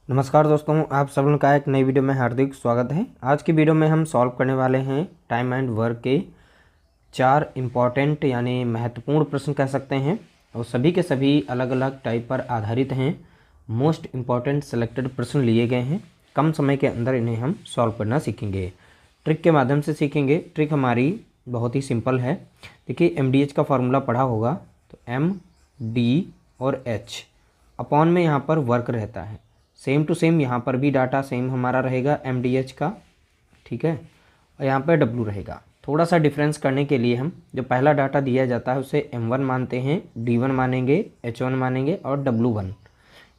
नमस्कार दोस्तों, आप सब लोगों का एक नई वीडियो में हार्दिक स्वागत है। आज की वीडियो में हम सॉल्व करने वाले हैं टाइम एंड वर्क के 4 इम्पॉर्टेंट यानी महत्वपूर्ण प्रश्न कह सकते हैं, और सभी के सभी अलग अलग टाइप पर आधारित हैं। मोस्ट इम्पॉर्टेंट सेलेक्टेड प्रश्न लिए गए हैं। कम समय के अंदर इन्हें हम सॉल्व करना सीखेंगे, ट्रिक के माध्यम से सीखेंगे। ट्रिक हमारी बहुत ही सिंपल है। देखिए, MDH का फॉर्मूला पढ़ा होगा, तो MD और H अपॉन में यहाँ पर वर्क रहता है। सेम टू सेम यहाँ पर भी डाटा सेम हमारा रहेगा MDH का, ठीक है, और यहाँ पर W रहेगा। थोड़ा सा डिफरेंस करने के लिए हम जो पहला डाटा दिया जाता है उसे M1 मानते हैं, D1 मानेंगे, H1 मानेंगे और W1।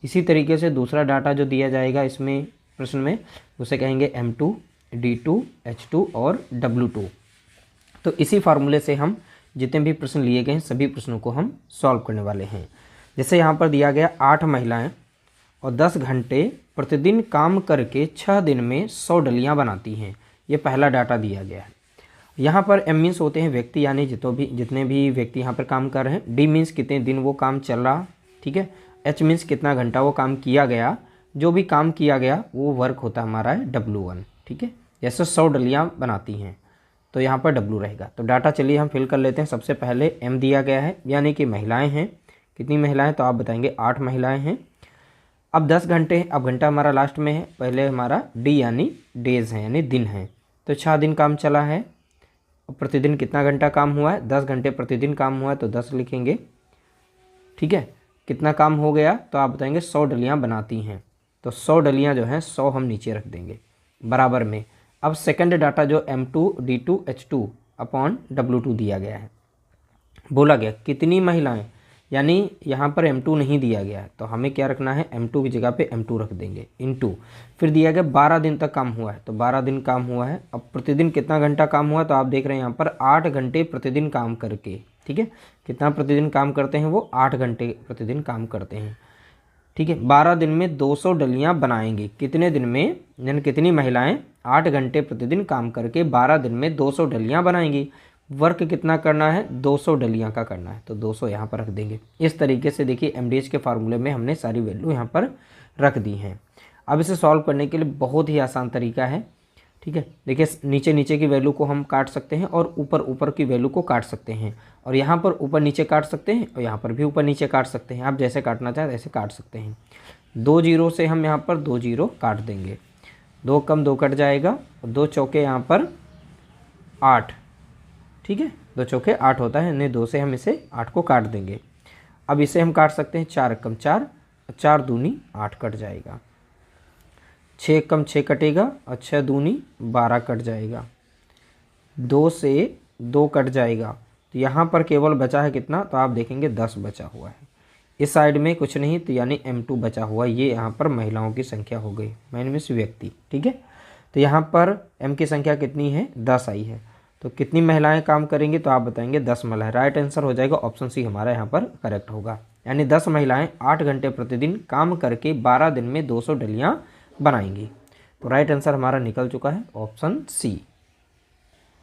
इसी तरीके से दूसरा डाटा जो दिया जाएगा इसमें प्रश्न में उसे कहेंगे M2, D2, H2 और W2। तो इसी फार्मूले से हम जितने भी प्रश्न लिए गए हैं सभी प्रश्नों को हम सॉल्व करने वाले हैं। जैसे यहाँ पर दिया गया 8 महिलाएं और 10 घंटे प्रतिदिन काम करके 6 दिन में 100 डलियाँ बनाती हैं। ये पहला डाटा दिया गया है। यहाँ पर M मीन्स होते हैं व्यक्ति, यानी जितने भी व्यक्ति यहाँ पर काम कर रहे हैं। D मीन्स कितने दिन वो काम चल रहा, ठीक है। H मीन्स कितना घंटा वो काम किया गया। जो भी काम किया गया वो वर्क होता हमारा है W1, ठीक है। जैसे 100 डलियाँ बनाती हैं तो यहाँ पर W रहेगा। तो डाटा चलिए हम फिल कर लेते हैं। सबसे पहले M दिया गया है, यानी कि महिलाएँ हैं। कितनी महिलाएँ, तो आप बताएंगे 8 महिलाएँ हैं। अब 10 घंटे हैं, अब घंटा हमारा लास्ट में है, पहले हमारा D यानी डेज़ है यानी दिन है। तो 6 दिन काम चला है। प्रतिदिन कितना घंटा काम हुआ है, 10 घंटे प्रतिदिन काम हुआ है, तो 10 लिखेंगे, ठीक है। कितना काम हो गया, तो आप बताएंगे 100 डलियाँ बनाती हैं। तो 100 डलियाँ जो हैं 100 हम नीचे रख देंगे बराबर में। अब सेकंड डाटा जो M2, D2, H2 upon W2 दिया गया है। बोला गया कितनी महिलाएं, यानी यहाँ पर M2 नहीं दिया गया है तो हमें क्या रखना है, M2 की जगह पे M2 रख देंगे इनटू। फिर दिया गया 12 दिन तक काम हुआ है, तो 12 दिन काम हुआ है। अब प्रतिदिन कितना घंटा काम हुआ, तो आप देख रहे हैं यहाँ पर 8 घंटे प्रतिदिन काम करके, ठीक है। कितना प्रतिदिन काम करते हैं वो, 8 घंटे प्रतिदिन काम करते हैं, ठीक है। 12 दिन में 200 डलियाँ बनाएंगे। कितने दिन में, यानी कितनी महिलाएं 8 घंटे प्रतिदिन काम करके 12 दिन में 200 डलियाँ बनाएंगी। वर्क कितना करना है, 200 डलियाँ का करना है, तो 200 यहाँ पर रख देंगे। इस तरीके से देखिए MDH के फार्मूले में हमने सारी वैल्यू यहाँ पर रख दी हैं। अब इसे सॉल्व करने के लिए बहुत ही आसान तरीका है, ठीक है। देखिए, नीचे नीचे की वैल्यू को हम काट सकते हैं और ऊपर ऊपर की वैल्यू को काट सकते हैं, और यहाँ पर ऊपर नीचे काट सकते हैं और यहाँ पर भी ऊपर नीचे काट सकते हैं। आप जैसे काटना चाहें ऐसे काट सकते हैं। 2 जीरो से हम यहाँ पर 2 जीरो काट देंगे, 2 कम 2 कट जाएगा, 2 चौके यहाँ पर 8, ठीक है। 2 चौके 8 होता है, नहीं 2 से हम इसे 8 को काट देंगे। अब इसे हम काट सकते हैं 4 कम 4, 4 दूनी 8 कट जाएगा। 6 कम 6 कटेगा और 6 दूनी 12 कट जाएगा। 2 से 2 कट जाएगा, तो यहाँ पर केवल बचा है कितना, तो आप देखेंगे 10 बचा हुआ है। इस साइड में कुछ नहीं, तो यानी M2 बचा हुआ। ये यहाँ पर महिलाओं की संख्या हो गई, मीन्स व्यक्ति, ठीक है। तो यहाँ पर M की संख्या कितनी है, 10 आई है। तो कितनी महिलाएं काम करेंगी, तो आप बताएंगे 10 महिलाएं। राइट आंसर हो जाएगा ऑप्शन सी हमारा यहाँ पर करेक्ट होगा। यानी 10 महिलाएं 8 घंटे प्रतिदिन काम करके 12 दिन में 200 डलियाँ बनाएंगी। तो राइट आंसर हमारा निकल चुका है ऑप्शन सी।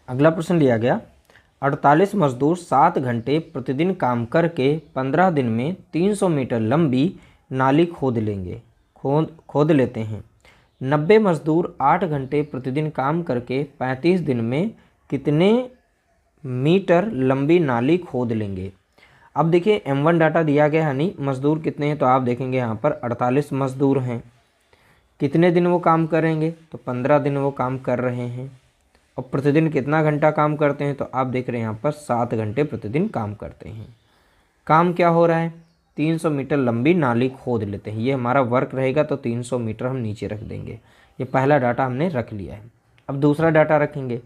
अगला प्रश्न लिया गया, 48 मजदूर 7 घंटे प्रतिदिन काम करके 15 दिन में 300 मीटर लंबी नाली खोद लेते हैं। 90 मजदूर 8 घंटे प्रतिदिन काम करके 35 दिन में कितने मीटर लंबी नाली खोद लेंगे। अब देखिए M1 डाटा दिया गया, यानी मजदूर कितने हैं, तो आप देखेंगे यहाँ पर 48 मजदूर हैं। कितने दिन वो काम करेंगे, तो 15 दिन वो काम कर रहे हैं। और प्रतिदिन कितना घंटा काम करते हैं, तो आप देख रहे हैं यहाँ पर 7 घंटे प्रतिदिन काम करते हैं। काम क्या हो रहा है, 300 मीटर लंबी नाली खोद लेते हैं। ये हमारा वर्क रहेगा, तो 300 मीटर हम नीचे रख देंगे। ये पहला डाटा हमने रख लिया है। अब दूसरा डाटा रखेंगे।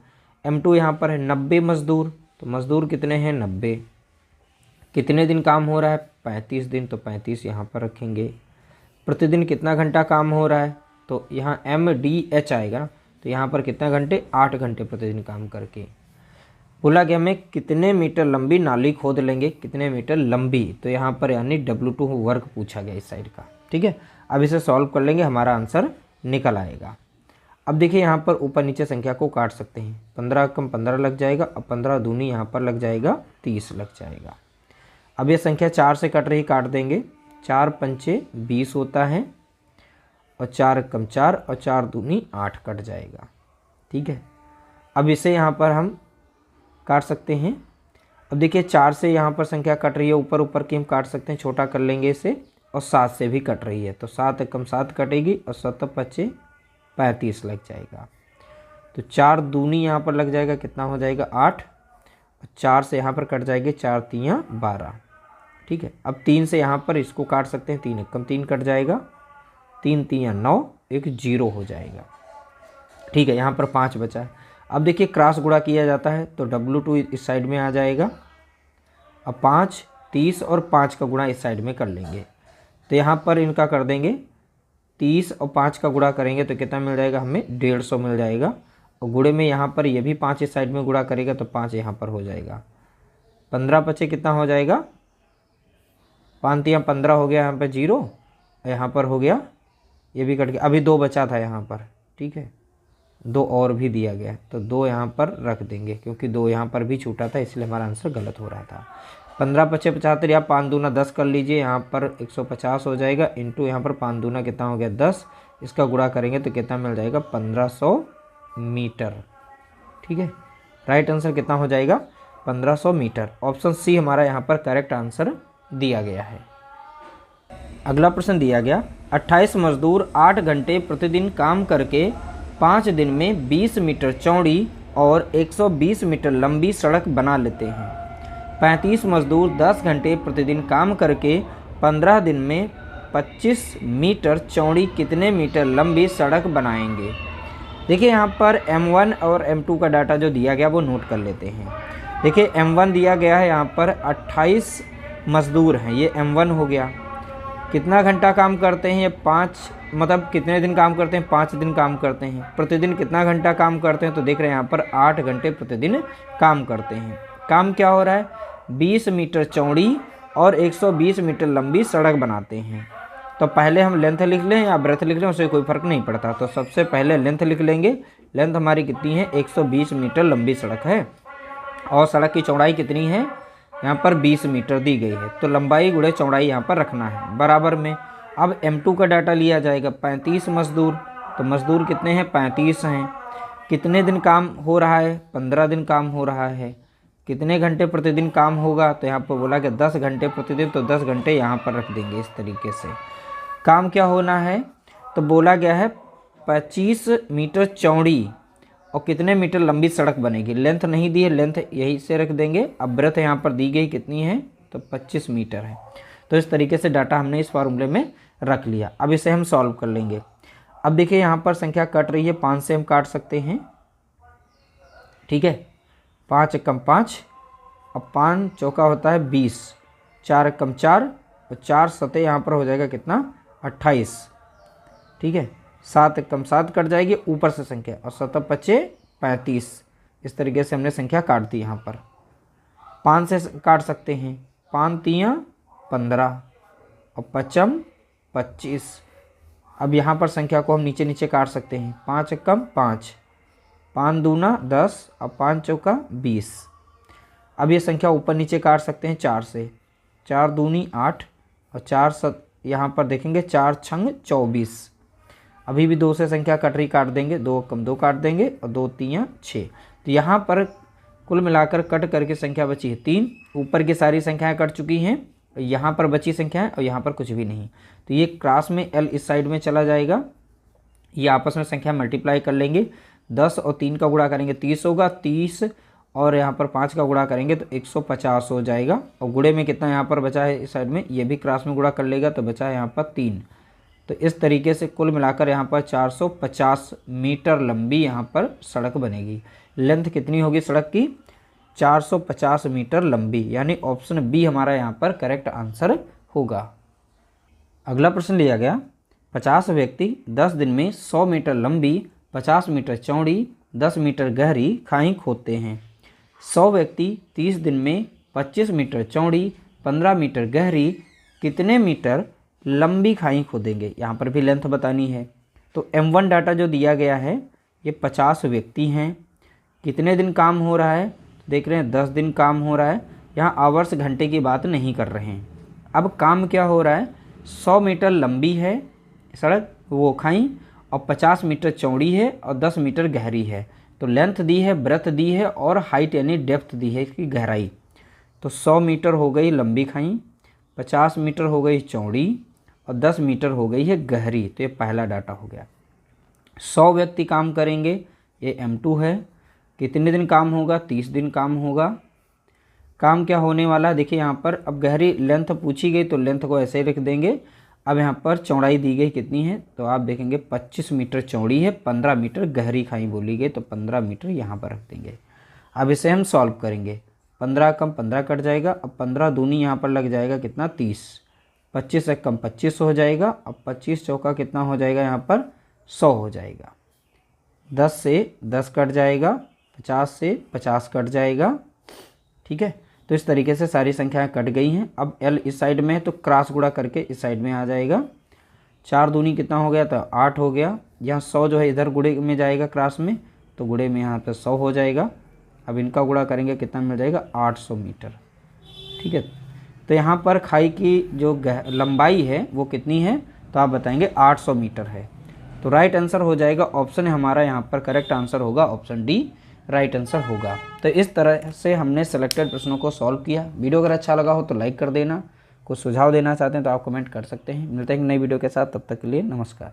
M2 यहाँ पर है 90 मजदूर, तो मजदूर कितने हैं, 90। कितने दिन काम हो रहा है, 35 दिन, तो 35 यहाँ पर रखेंगे। प्रतिदिन कितना घंटा काम हो रहा है, तो यहाँ MDH आएगा, तो यहाँ पर कितना घंटे, 8 घंटे प्रतिदिन काम करके। बोला गया हमें कितने मीटर लंबी नाली खोद लेंगे, कितने मीटर लंबी, तो यहाँ पर यानी W2 वर्क पूछा गया इस साइड का, ठीक है। अब इसे सॉल्व कर लेंगे, हमारा आंसर निकल आएगा। अब देखिए यहाँ पर ऊपर नीचे संख्या को काट सकते हैं। 15 कम 15 लग जाएगा, अब 15 दूनी यहाँ पर लग जाएगा 30 लग जाएगा। अब ये संख्या 4 से कट रही, काट देंगे। 4 पंचे 20 होता है, और 4 कम 4 और 4 दूनी 8 कट जाएगा। ठीक है, अब इसे यहाँ पर हम काट सकते हैं। अब देखिए 4 से यहाँ पर संख्या कट रही है, ऊपर ऊपर की हम काट सकते हैं, छोटा कर लेंगे इसे। और 7 से भी कट रही है, तो 7 कम 7 कटेगी और 7 5 35 लग जाएगा। तो 4 दूनी यहाँ पर लग जाएगा, कितना हो जाएगा 8। 4 से यहाँ पर कट जाएगी, 4 3 12। ठीक है, अब 3 से यहाँ पर इसको काट सकते हैं, 3 कम 3 कट जाएगा, 3 3 9, एक 0 हो जाएगा। ठीक है, यहाँ पर 5 बचा है। अब देखिए क्रॉस गुणा किया जाता है तो W2 इस साइड में आ जाएगा। अब 5 30 और 5 का गुणा इस साइड में कर लेंगे, तो यहाँ पर इनका कर देंगे 30 और 5 का गुणा करेंगे तो कितना मिल जाएगा हमें 150 मिल जाएगा। और गुणे में यहाँ पर ये भी 5 इस साइड में गुणा करेगा तो 5 यहाँ पर हो जाएगा। 15 5 कितना हो जाएगा, 5 3 15 हो गया, यहाँ पर 0, यहाँ पर हो गया, ये भी कट गया। अभी 2 बचा था यहाँ पर। ठीक है, 2 और भी दिया गया तो 2 यहाँ पर रख देंगे, क्योंकि 2 यहाँ पर भी छूटा था, इसलिए हमारा आंसर गलत हो रहा था। 15 5 75 या 5 दूना 10 कर लीजिए, यहाँ पर 150 हो जाएगा। इंटू यहाँ पर 5 दूना कितना हो गया 10, इसका गुणा करेंगे तो कितना मिल जाएगा 1500 मीटर। ठीक है, राइट आंसर कितना हो जाएगा 1500 मीटर। ऑप्शन सी हमारा यहाँ पर करेक्ट आंसर दिया गया है। अगला प्रश्न दिया गया, 28 मजदूर 8 घंटे प्रतिदिन काम करके 5 दिन में 20 मीटर चौड़ी और 120 मीटर लंबी सड़क बना लेते हैं। 35 मजदूर 10 घंटे प्रतिदिन काम करके 15 दिन में 25 मीटर चौड़ी कितने मीटर लंबी सड़क बनाएंगे। देखिए यहाँ पर M1 और M2 का डाटा जो दिया गया वो नोट कर लेते हैं। देखिए M1 दिया गया है, यहाँ पर 28 मजदूर हैं, ये M1 हो गया। कितना घंटा काम करते हैं, ये 5 मतलब कितने दिन काम करते हैं, 5 दिन काम करते हैं। प्रतिदिन कितना घंटा काम करते हैं, तो देख रहे हैं यहाँ पर 8 घंटे प्रतिदिन काम करते हैं। काम क्या हो रहा है, 20 मीटर चौड़ी और 120 मीटर लंबी सड़क बनाते हैं। तो पहले हम लेंथ लिख लें या ब्रेथ लिख लें, उससे कोई फ़र्क नहीं पड़ता। तो सबसे पहले लेंथ लिख लेंगे। लेंथ हमारी कितनी है, 120 मीटर लंबी सड़क है और सड़क की चौड़ाई कितनी है, यहाँ पर 20 मीटर दी गई है। तो लंबाई गुणे चौड़ाई यहाँ पर रखना है बराबर में। अब M2 का डाटा लिया जाएगा, 35 मजदूर, तो मजदूर कितने हैं 35 हैं। कितने दिन काम हो रहा है, 15 दिन काम हो रहा है। कितने घंटे प्रतिदिन काम होगा, तो यहाँ पर बोला कि 10 घंटे प्रतिदिन, तो 10 घंटे यहाँ पर रख देंगे इस तरीके से। काम क्या होना है, तो बोला गया है 25 मीटर चौड़ी और कितने मीटर लंबी सड़क बनेगी। लेंथ नहीं दी है, लेंथ यही से रख देंगे। अब ब्रेथ यहाँ पर दी गई कितनी है, तो 25 मीटर है। तो इस तरीके से डाटा हमने इस फार्मूले में रख लिया। अब इसे हम सॉल्व कर लेंगे। अब देखिए यहाँ पर संख्या कट रही है, 5 से हम काट सकते हैं। ठीक है, 5 कम 5, अब 5 चौका होता है 20, 4 कम 4 और 4 सतह यहाँ पर हो जाएगा कितना 28। ठीक है, 7 कम 7 कट जाएगी ऊपर से संख्या, और 7 5 35। इस तरीके से हमने संख्या काट दी। यहाँ पर 5 से काट सकते हैं, 5 3 15 और 5 25। अब यहाँ पर संख्या को हम नीचे नीचे काट सकते हैं, 5 कम 5, 5 दूना 10 और 5 चौका 20। अब ये संख्या ऊपर नीचे काट सकते हैं 4 से, 4 दूनी 8 और 4 यहाँ पर देखेंगे 4 छंग 24। अभी भी 2 से संख्या कट रही, काट देंगे, 2 कम 2 काट देंगे और 2 3 6। तो यहाँ पर कुल मिलाकर कट करके संख्या बची है 3। ऊपर की सारी संख्याएं कट चुकी हैं, यहाँ पर बची संख्या है और यहाँ पर कुछ भी नहीं। तो ये क्रॉस में L इस साइड में चला जाएगा, ये आपस में संख्या मल्टीप्लाई कर लेंगे। 10 और 3 का गुणा करेंगे 30 होगा, 30 और यहाँ पर 5 का गुणा करेंगे तो 150 हो जाएगा। और गुणे में कितना यहाँ पर बचा है इस साइड में, ये भी क्रॉस में गुणा कर लेगा तो बचा है यहाँ पर 3। तो इस तरीके से कुल मिलाकर यहाँ पर 450 मीटर लंबी यहाँ पर सड़क बनेगी। लेंथ कितनी होगी सड़क की, 450 मीटर लंबी, यानी ऑप्शन बी हमारा यहाँ पर करेक्ट आंसर होगा। अगला प्रश्न लिया गया, 50 व्यक्ति 10 दिन में 100 मीटर लंबी, 50 मीटर चौड़ी, 10 मीटर गहरी खाई खोदते हैं। 100 व्यक्ति 30 दिन में 25 मीटर चौड़ी, 15 मीटर गहरी कितने मीटर लंबी खाई खोदेंगे। यहाँ पर भी लेंथ बतानी है। तो M1 डाटा जो दिया गया है ये 50 व्यक्ति हैं। कितने दिन काम हो रहा है, देख रहे हैं 10 दिन काम हो रहा है। यहाँ आवर्स घंटे की बात नहीं कर रहे हैं। अब काम क्या हो रहा है, 100 मीटर लंबी है सड़क वो खाई और 50 मीटर चौड़ी है और 10 मीटर गहरी है। तो लेंथ दी है, ब्रेथ दी है और हाइट यानी डेप्थ दी है इसकी गहराई। तो 100 मीटर हो गई लंबी खाई, 50 मीटर हो गई चौड़ी और 10 मीटर हो गई है गहरी। तो ये पहला डाटा हो गया। 100 व्यक्ति काम करेंगे, ये M2 है। कितने दिन काम होगा? 30 दिन काम होगा। काम क्या होने वाला, देखिए यहाँ पर अब गहरी लेंथ पूछी गई तो लेंथ को ऐसे ही रख देंगे। अब यहाँ पर चौड़ाई दी गई कितनी है, तो आप देखेंगे 25 मीटर चौड़ी है, 15 मीटर गहरी खाई बोली गई, तो 15 मीटर यहाँ पर रख देंगे। अब इसे हम सॉल्व करेंगे। 15 कम 15 कट जाएगा। अब 15 दूनी यहाँ पर लग जाएगा कितना? 30। 25 से कम 25 हो जाएगा। अब 25 चौका कितना हो जाएगा यहाँ पर? 100 हो जाएगा। 10 से 10 कट जाएगा, 50 से 50 कट जाएगा। ठीक है, तो इस तरीके से सारी संख्याएं कट गई हैं। अब L इस साइड में है तो क्रॉस गुणा करके इस साइड में आ जाएगा। 4 दूनी कितना हो गया? तो 8 हो गया। यहाँ 100 जो है इधर गुणे में जाएगा क्रॉस में, तो गुणे में यहाँ पे 100 हो जाएगा। अब इनका गुणा करेंगे कितना मिल जाएगा? 800 मीटर। ठीक है, तो यहाँ पर खाई की जो लंबाई है वो कितनी है, तो आप बताएंगे 800 मीटर है। तो राइट आंसर हो जाएगा ऑप्शन हमारा, यहाँ पर करेक्ट आंसर होगा ऑप्शन डी राइट आंसर होगा। तो इस तरह से हमने सेलेक्टेड प्रश्नों को सॉल्व किया। वीडियो अगर अच्छा लगा हो तो लाइक कर देना। कुछ सुझाव देना चाहते हैं तो आप कमेंट कर सकते हैं। मिलते हैं एक नई वीडियो के साथ, तब तक के लिए नमस्कार।